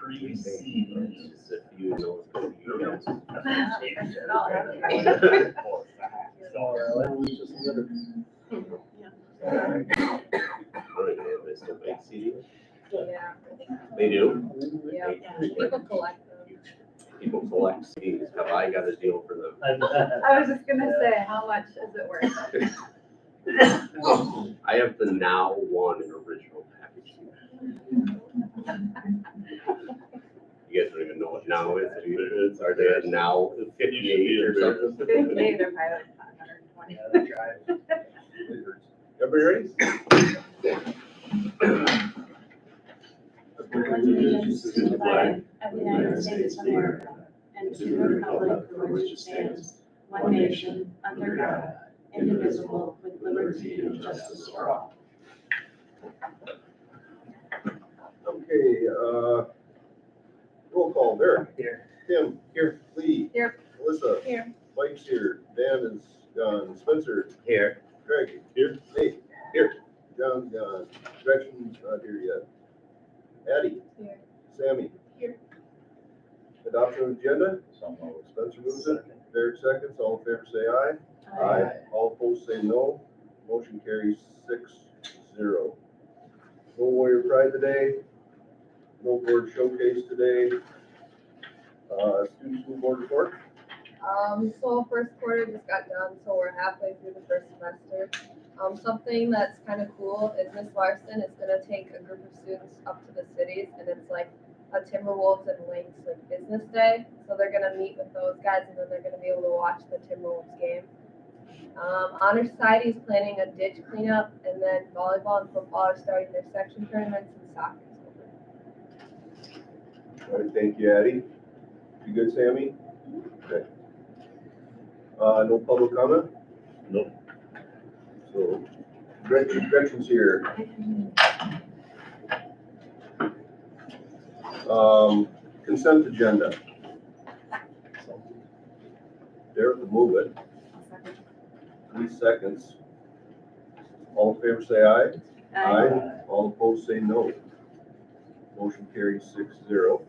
precedes if you know it's going to be you guys. They still make CDs? Yeah. They do? Yeah. People collect them. People collect CDs. Have I got a deal for them? I was just gonna say, how much is it worth? I have the Now One original package. You guys don't even know what Now is. Are they at Now 58 or something? Maybe they're probably like 520. Everybody Allegiance to the flag of the United States of America and to the republic for which it stands, one nation, under God, indivisible, with liberty and justice for all. Okay, roll call, Derek. Here. Tim. Here. Lee. Here. Melissa. Here. Mike's here. Dan is gone. Spencer. Here. Greg. Here. Nate. Here. John's gone. Gretchen's not here yet. Addie. Here. Sammy. Here. Adoption of agenda. Spencer moves it. Derek seconds. All in favor say aye. All opposed say no. Motion carries 6-0. No Warrior Pride today. No board showcase today. Student school board report. So first quarter just got done, so we're halfway through the first semester. Something that's kind of cool is Miss Larson is gonna take a group of students up to the cities, and it's like a Timberwolves and Lynx like business day. So they're gonna meet with those guys, and then they're gonna be able to watch the Timberwolves game. Honor Society is planning a ditch cleanup, and then volleyball and football are starting their section tournaments, and soccer is over. All right, thank you, Addie. You good, Sammy? Okay. No public comment? Nope. So Gretchen's here. Consent agenda. Derek will move it. 3 seconds. All in favor say aye. All opposed say no. Motion carries 6-0.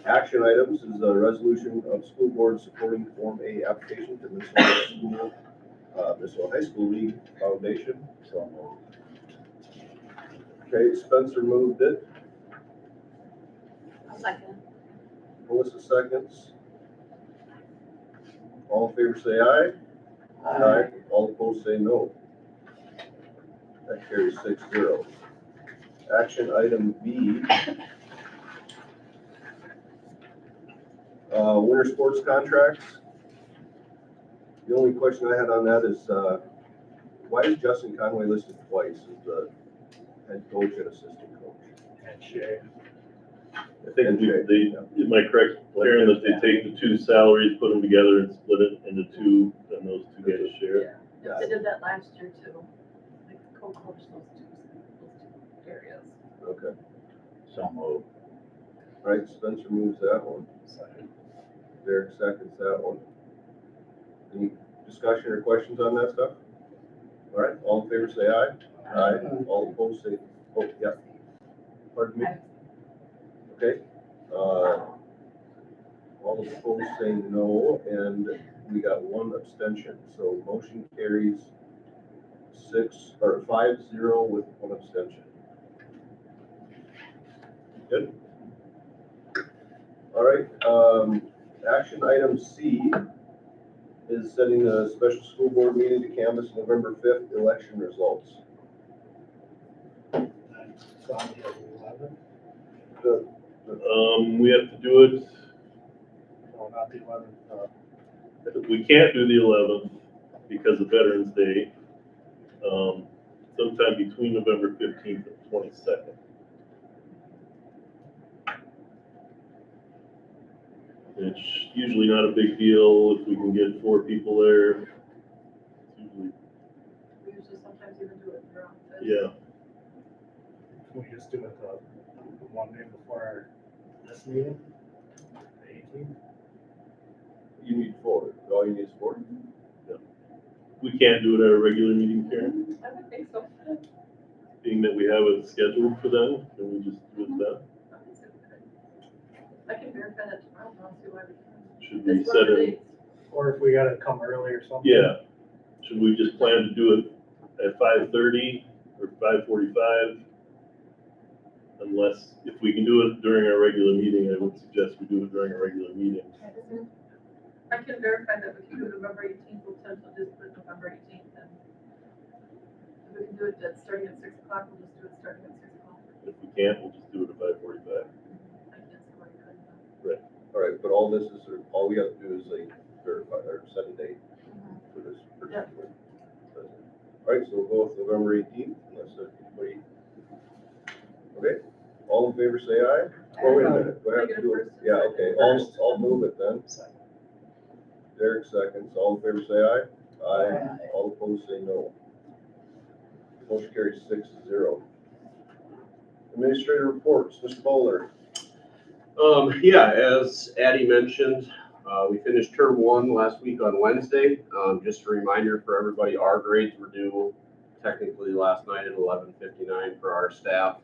Action items is a resolution of school board supporting Form A application to Minnesota High School League Foundation. Okay, Spencer moved it. Second. Melissa seconds. All in favor say aye. All opposed say no. That carries 6-0. Action item B. Winter sports contracts. The only question I had on that is, why is Justin Conway listed twice as the head coach and assistant coach? And Shay. I think am I correct, Karen, that they take the two salaries, put them together and split it into two, and those two get a share? Yeah. They did that last year too. Like co-coach those two areas. Okay, So moved. all right, Spencer moves that one. Derek seconds that one. Any discussion or questions on that stuff? All right, all in favor say aye. All opposed say, oh, yeah. Pardon me? Okay. All opposed say no, and we got one abstention, so motion carries 5-0 with one abstention. Good. All right, action item C is setting a special school board meeting to canvass November 5th election results. We have to do it, No, not the 11th. we can't do the 11th because of Veterans Day. Sometime between November 15th and 22nd. It's usually not a big deal if we can get 4 people there. It's usually, We usually sometimes even do it in your office. yeah. Can we just do it the one day before this meeting? The 18th? You need 4. All you need is 4. We can't do it at a regular meeting, Karen, I would think so. being that we have it scheduled for them. Can we just do it then? don't see why we can't. Should we It's set one of it? the- Or if we gotta come early or something. Yeah. Should we just plan to do it at 5:30 or 5:45? Unless, if we can do it during our regular meeting, I would suggest we do it during our regular meeting. I can verify that we can do November 18th, we'll tend to just put November 18th then. If we can do it starting at 6 o'clock, we'll just do it starting at 6 o'clock. If we can't, we'll just do it at 5:45. I guess what I could. All right, but all this is, all we have to do is like verify or set a date for this particular. All right, so we'll go with November 18th, unless there's anybody. Okay, all in favor, say aye. Oh, wait a minute, do I have to do it? Yeah, okay, I'll move it then. Derek seconds, all in favor, say aye. Aye. All opposed, say no. Motion carries 6-0. Administrator reports, Mr. Bowler. Yeah, as Addie mentioned, we finished term 1 last week on Wednesday. Just a reminder for everybody, our grades were due technically last night at 11:59 for our staff.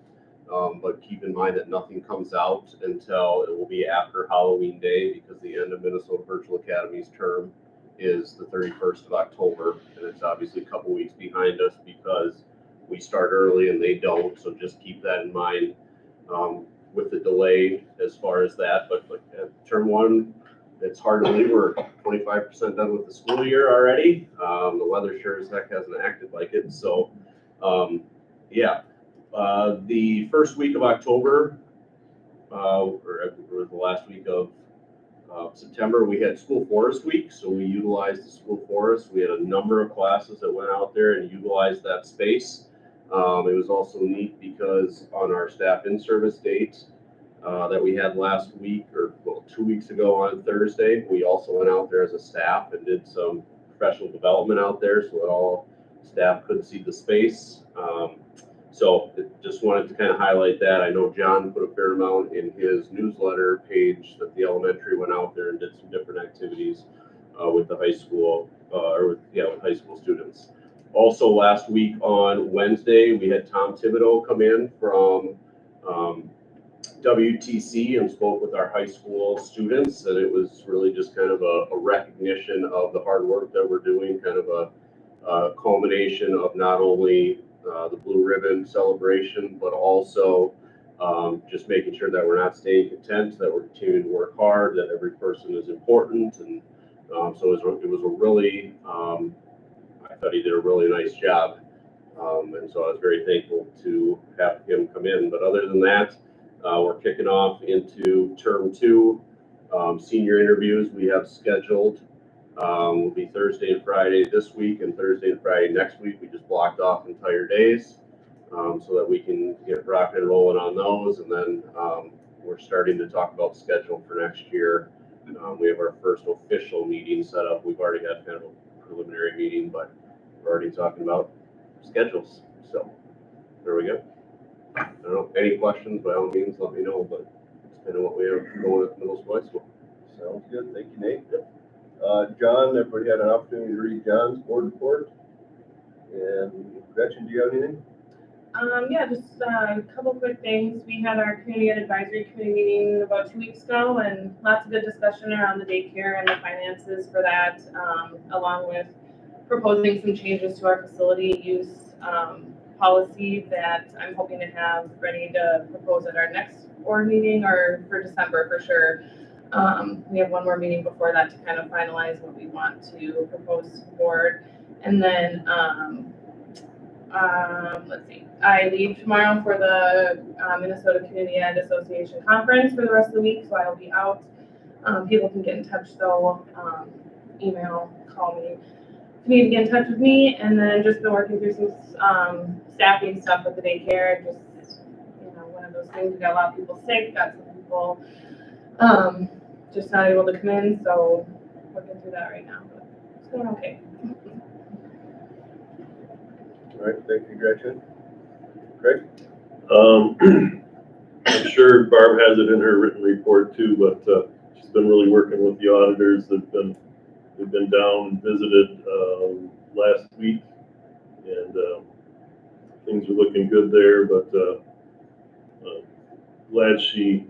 But keep in mind that nothing comes out until it will be after Halloween Day, because the end of Minnesota Virtual Academy's term is the 31st of October. And it's obviously a couple weeks behind us because we start early and they don't. So just keep that in mind with the delay as far as that. But term 1, it's hard to believe we're 25% done with the school year already. The weather sure as heck hasn't acted like it. So, yeah. The first week of October, or the last week of September, we had School Forest Week. So we utilized the School Forest. We had a number of classes that went out there and utilized that space. It was also neat because on our staff in-service date that we had last week, or 2 weeks ago on Thursday, we also went out there as a staff and did some professional development out there so that all staff could see the space. So just wanted to kind of highlight that. I know John put a fair amount in his newsletter page that the elementary went out there and did some different activities with the high school, with high school students. Also last week on Wednesday, we had Tom Thibodeau come in from WTC and spoke with our high school students, and it was really just kind of a recognition of the hard work that we're doing, kind of a culmination of not only the Blue Ribbon celebration, but also just making sure that we're not staying content, that we're continuing to work hard, that every person is important. And so it was a really, I thought he did a really nice job. And so I was very thankful to have him come in. But other than that, we're kicking off into term 2. Senior interviews we have scheduled will be Thursday and Friday this week and Thursday and Friday next week. We just blocked off entire days so that we can get rocking and rolling on those. And then we're starting to talk about schedule for next year. We have our first official meeting set up. We've already had kind of a preliminary meeting, but we're already talking about schedules. So there we go. I don't know, any questions, by all means, let me know, but it's kind of what we have going at middle school, high school. Sounds good, thank you, Nate. John, everybody had an opportunity to read John's board report. And Gretchen, do you have anything? Yeah, just a couple quick things. We had our community ed advisory committee meeting about 2 weeks ago, and lots of good discussion around the daycare and the finances for that, along with proposing some changes to our facility use policy that I'm hoping to have ready to propose at our next board meeting, or for December for sure. We have one more meeting before that to kind of finalize what we want to propose to the board. And then, let's see, I leave tomorrow for the Minnesota Community Ed Association Conference for the rest of the week, so I'll be out. People can get in touch though, email, call me. If you need to get in touch with me, and then just been working through some staffing stuff with the daycare. Just, one of those things. We got a lot of people sick, got some people just not able to come in, so working through that right now. But it's going okay. All right, thank you, Gretchen. Craig? I'm sure Barb has it in her written report too, but she's been really working with the auditors. They've been down and visited last week, and things are looking good there, but glad she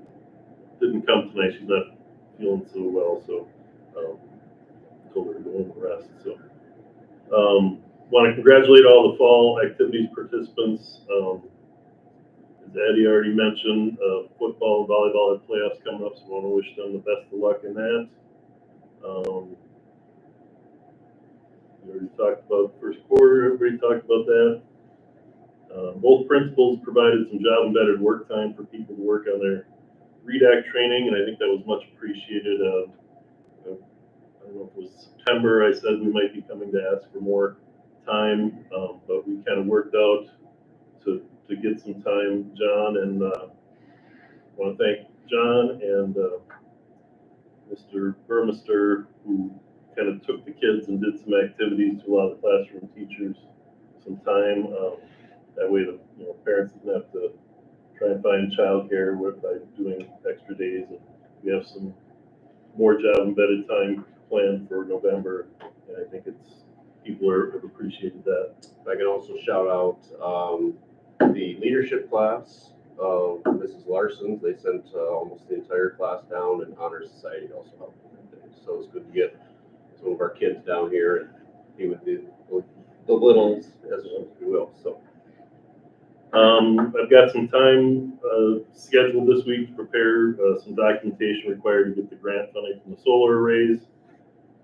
didn't come tonight. She's not feeling so well, so, told her to go home and rest, so. Want to congratulate all the fall activities participants. As Eddie already mentioned, football and volleyball have playoffs coming up, so I want to wish them the best of luck in that. We already talked about first quarter, everybody talked about that. Both principals provided some job embedded work time for people to work on their REDAC training, and I think that was much appreciated. I don't know if it was September, I said we might be coming to ask for more time, but we kind of worked out to get some time, John, and want to thank John and Mr. Burmester, who kind of took the kids and did some activities to allow the classroom teachers some time. That way the parents didn't have to try and find childcare by doing extra days. And we have some more job embedded time planned for November, and I think people have appreciated that. I can also shout out the leadership class of Mrs. Larson's. They sent almost the entire class down, and Honor Society also helped them that day. So it's good to get some of our kids down here and be with the littles, as we will. So I've got some time scheduled this week to prepare some documentation required to get the grant funding from the solar arrays.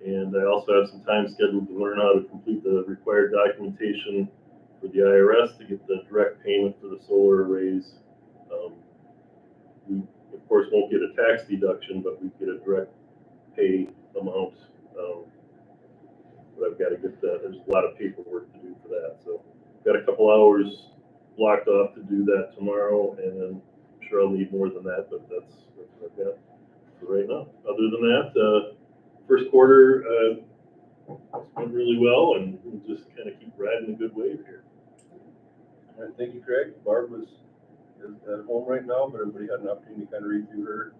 And I also have some time scheduled to learn how to complete the required documentation for the IRS to get the direct payment for the solar arrays. We, of course, won't get a tax deduction, but we get a direct pay amount. But I've got to get that. There's a lot of paperwork to do for that. So I've got a couple hours blocked off to do that tomorrow, and then I'm sure I'll need more than that, but that's what I've got for right now. Other than that, first quarter went really well, and we'll just kind of keep riding a good wave here. All right, thank you, Craig. Barb is at home right now, but everybody had an opportunity to kind of read through her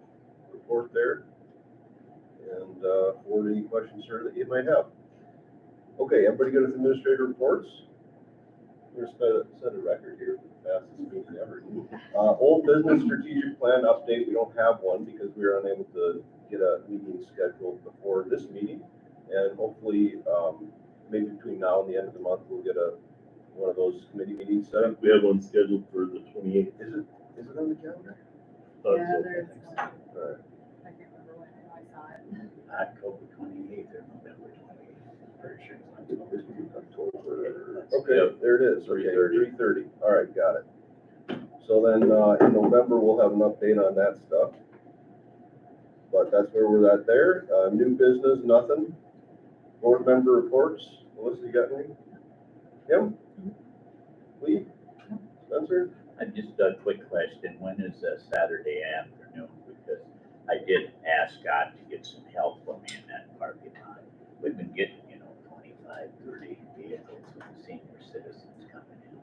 report there and forward any questions, sir, that you might have. Okay, everybody good with administrator reports? We're going to set a record here for the fastest meeting ever. Old business strategic plan update. We don't have one because we were unable to get a meeting scheduled before this meeting, and hopefully maybe between now and the end of the month we'll get one of those committee meetings set up. We have one scheduled for the 28th. Is it on the calendar? Yeah, there's, All right. I can't remember when I saw it. October 28th or November 28th. Pretty sure it's October. Okay, there it is. Okay, 3:30. All right, got it. So then in November we'll have an update on that stuff. But that's where we're at there. New business, nothing. Board member reports. Melissa, you got anything? Kim? Lee? Spencer? Just a quick question. When is Saturday afternoon? Because I did ask Scott to get some help for me in that parking lot. We've been getting, 25, 30 vehicles from senior citizens coming in.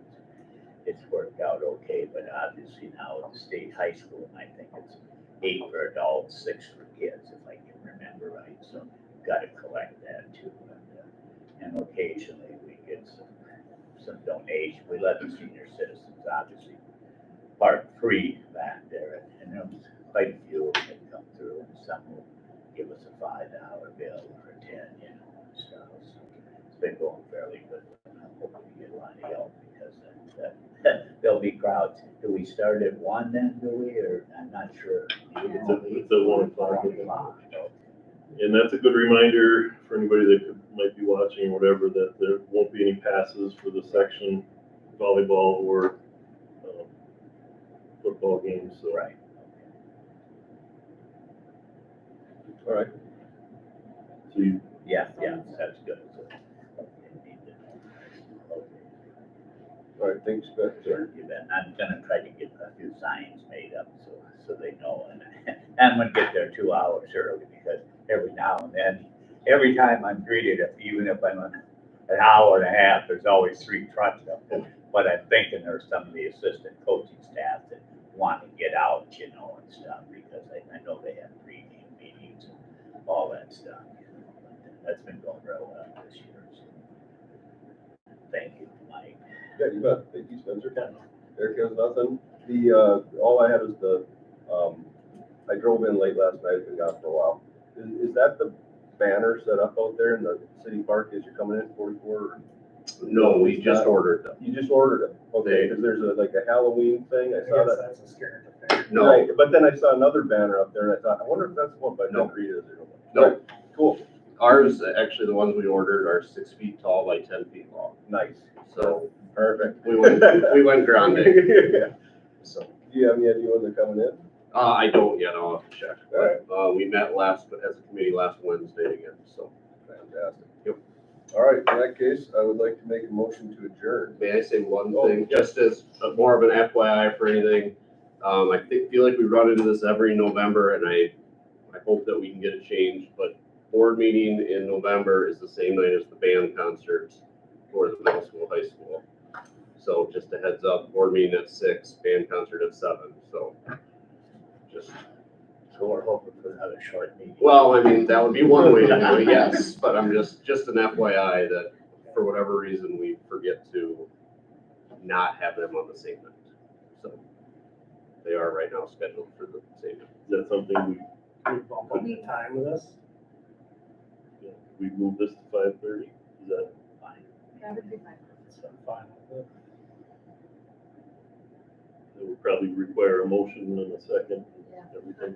It's worked out okay, but obviously now at the state high school, I think it's 8 for adults, 6 for kids, if I can remember right. So got to collect that too. And occasionally we get some donation. We let the senior citizens obviously park free back there, and there was quite a few that come through, and some will give us a $5 bill or a 10, and stuff. So it's been going fairly good. I'm hoping to get a lot of help because there'll be crowds. Do we start at 1 then, do we, or I'm not sure. It's a 1 o'clock. And that's a good reminder for anybody that might be watching or whatever, that there won't be any passes for the section volleyball or football games. So. Right. All right. So you, Yeah, that's good. All right, thanks, Spencer. You bet. I'm gonna try to get a few signs made up so they know, and I'm gonna get there 2 hours early because every now and then, every time I'm greeted, even if I'm an hour and a half, there's always 3 trucks up there. But I'm thinking there's some of the assistant coaching staff that want to get out, and stuff, because I know they have pre-game meetings and all that stuff. But that's been going real well this year. So. Thank you, Mike. Yeah, you bet. Thank you, Spencer. Eric has nothing. All I had is the I drove in late last night, been gone for a while. Is that the banner set up out there in the city park as you're coming in 44? No, we just ordered them. You just ordered it, okay, because there's like a Halloween thing, I I saw guess that. that's a scare affair. No, Right, but then I saw another banner up there and I thought, I wonder if that's the one, but I No. didn't read it. No. Right, cool, ours, actually, the ones we ordered are 6 feet tall by 10 feet long. nice, So perfect. we went grande. So, Do you have any idea when they're coming in? I don't yet, I'll have to check. Alright. We met as a committee last Wednesday again, so. Fantastic. Yep. All right, in that case, I would like to make a motion to adjourn. May I say one Oh, thing, yeah. just as more of an FYI for anything? Feel like we run into this every November, and I hope that we can get it changed, but board meeting in November is the same night as the band concerts for the middle school, high school. So just a heads up, board meeting at 6, band concert at 7, so just, So we're hoping for another short meeting. well, I mean, that would be one way to do it, yes, but I'm just an FYI that for whatever reason, we forget to not have them on the same night. So they are right now scheduled for the same night. Is that something We bump up the time with this. we move this to 5:30? Is that, That would be fine. So I'm fine with it. that would probably require a motion in a second? Yeah. Everything.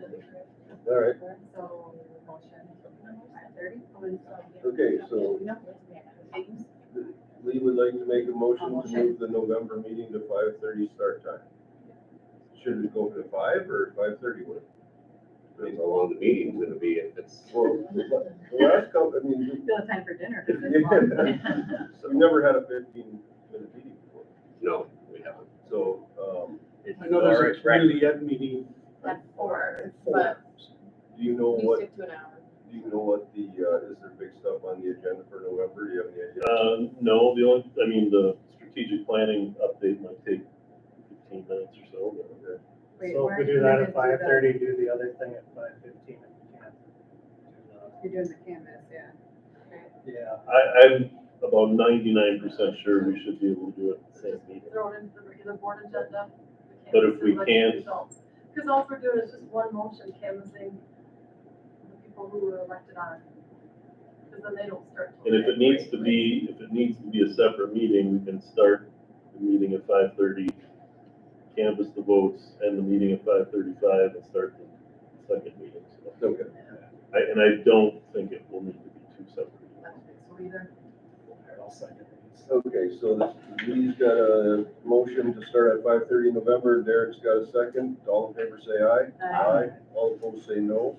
All right, So, motion, 5:30? okay, so Lee would like to make a motion to move the November meeting to 5:30 start time. Should it go to 5 or 5:30? Depends how long the meeting's gonna be, if it's, Well, the last couple, I mean, Still have time for dinner. 'cause it's Yeah. long. we've never had a 15-minute meeting before, no, we haven't. so, It's I know there's a Doris Rex- community ed meeting. At 4, but do you know we what, stick to an hour. do you know what the, is there big stuff on the agenda for November? Do you have any idea? No, the strategic planning update might take 15 minutes or so, but Okay. Wait, So if we we're- do we're that gonna at do 5:30, do the other thing at 5:15 if we can. You're doing the canvas, yeah. Yeah. I'm about 99% sure we should be able to do it at the same meeting. Throw it into the regular board agenda. But if we can't- Because all we're doing is just one motion canvassing the people who were elected on. Because then they don't start. till And if it needs to be a separate meeting, we can start the meeting at 5:30, canvass the votes, end the meeting at 5:35, and start the second meeting. So Okay. I don't think it will need to be two separate meetings. So either, I'll second these. Okay, so Lee's got a motion to start at 5:30 in November, Derek's got a second, all in favor say aye. Aye. All opposed say no.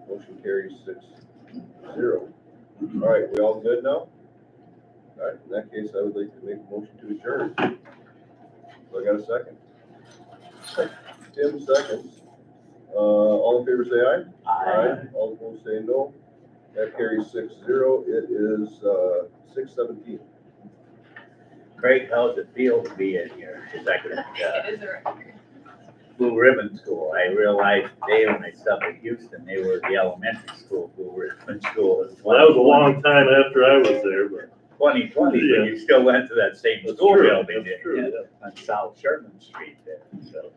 Motion carries 6-0. All right, we all good now? All right, in that case, I would like to make a motion to adjourn. So I got a second? Tim seconds. All in favor say aye. All opposed say no. That carries 6-0. It is 6:17. Craig, how's it feel to be in your second, It is a Blue Ribbon School? I realized Dave and I stuck in Houston, they were the elementary school, Blue Ribbon School. Well, that was a long time after I was there, but 2020, but you still went to that same that's school true, building, that's true, didn't you? yeah. On South Sherman Street there, so.